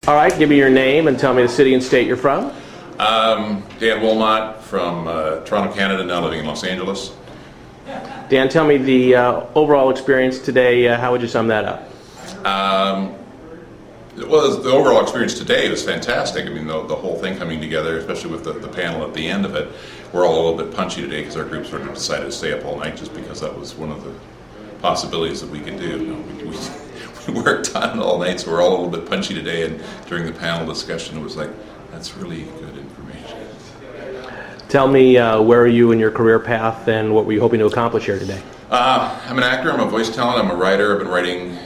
All right, give me your name and tell me the city and state you're from. Dan Wilmot from Toronto, Canada, now living in Los Angeles. Dan, tell me the overall experience today. How would you sum that up? Well, the overall experience today was fantastic. I mean, the whole thing coming together, especially with the panel at the end of it. We're all a little bit punchy today because our group sort of decided to stay up all night just because that was one of the possibilities that we could do. You know, we worked on it all night, so we're all a little bit punchy today. And during the panel discussion, it was like, that's really good information. Tell me, where are you in your career path and what were you hoping to accomplish here today? I'm an actor, I'm a voice talent, I'm a writer. I've been writing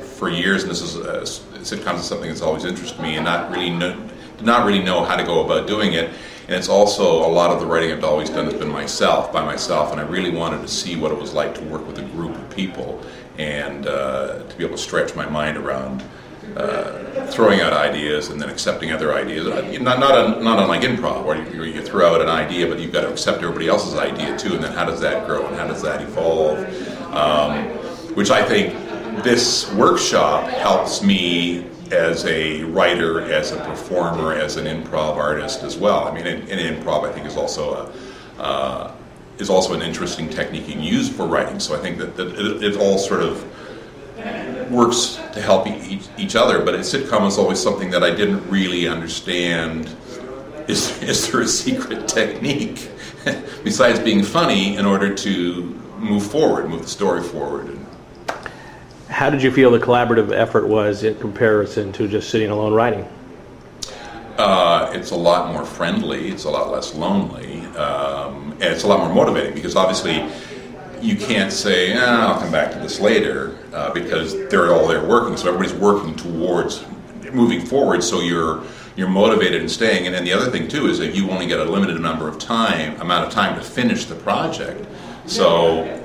for years, and this is sitcoms is something that's always interested me, and did not really know how to go about doing it. And it's also a lot of the writing I've always done has been by myself, and I really wanted to see what it was like to work with a group of people and to be able to stretch my mind around throwing out ideas and then accepting other ideas. Not unlike improv, where you throw out an idea, but you've got to accept everybody else's idea too, and then how does that grow and how does that evolve? Which I think this workshop helps me as a writer, as a performer, as an improv artist as well. I mean, and improv I think is also an interesting technique you can use for writing. So I think that it all sort of works to help each other. But a sitcom is always something that I didn't really understand. Is there a secret technique besides being funny in order to move the story forward? How did you feel the collaborative effort was in comparison to just sitting alone writing? It's a lot more friendly, it's a lot less lonely, and it's a lot more motivating because obviously you can't say, I'll come back to this later, because they're all there working, so everybody's working towards moving forward, so you're motivated and staying. And then the other thing too is that you only get a limited amount of time to finish the project. So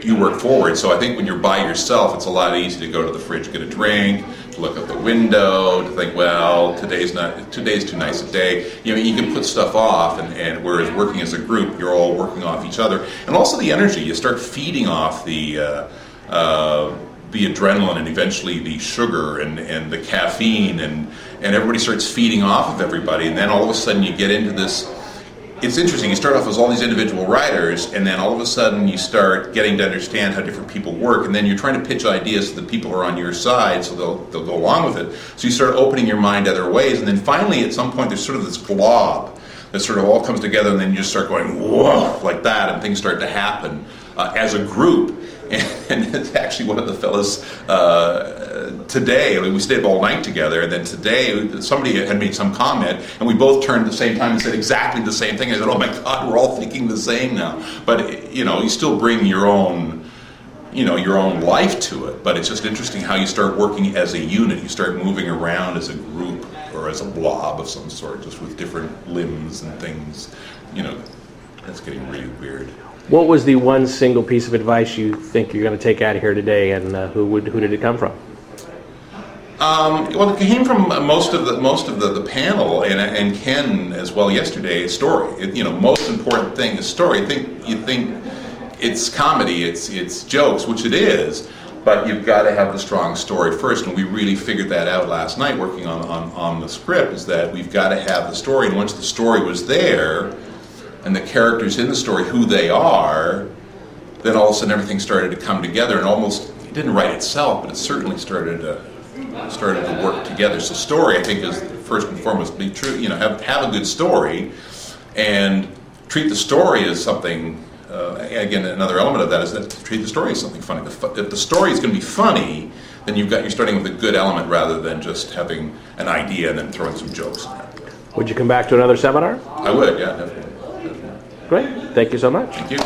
you work forward. So I think when you're by yourself, it's a lot easier to go to the fridge, get a drink, to look out the window, to think, well, today's too nice a day. You know, you can put stuff off, and whereas working as a group, you're all working off each other, and also the energy. You start feeding off the adrenaline and eventually the sugar and the caffeine, and everybody starts feeding off of everybody, and then all of a sudden you get into this. It's interesting, you start off as all these individual writers, and then all of a sudden you start getting to understand how different people work, and then you're trying to pitch ideas so that people are on your side, so they'll go along with it. So you start opening your mind other ways, and then finally at some point there's sort of this glob that sort of all comes together, and then you just start going, whoa, like that, and things start to happen as a group. And it's actually one of the fellas today, I mean, we stayed up all night together, and then today somebody had made some comment, and we both turned at the same time and said exactly the same thing. I said, oh my God, we're all thinking the same now. But, you still bring your own life to it, but it's just interesting how you start working as a unit. You start moving around as a group or as a blob of some sort, just with different limbs and things. That's getting really weird. What was the one single piece of advice you think you're going to take out of here today, and who did it come from? Well, it came from most of the panel and Ken as well yesterday. Story. Most important thing is story. You think it's comedy, it's jokes, which it is, but you've got to have the strong story first. And we really figured that out last night working on the script. Is that we've got to have the story, and once the story was there, and the characters in the story, who they are, then all of a sudden everything started to come together, and almost, it didn't write itself, but it certainly started to work together. So story, I think, is first and foremost, be true, have a good story, and treat the story as something, again, another element of that is that treat the story as something funny. If the story is going to be funny, then you're starting with a good element rather than just having an idea and then throwing some jokes in it. Would you come back to another seminar? I would, yeah, definitely. Great. Thank you so much. Thank you.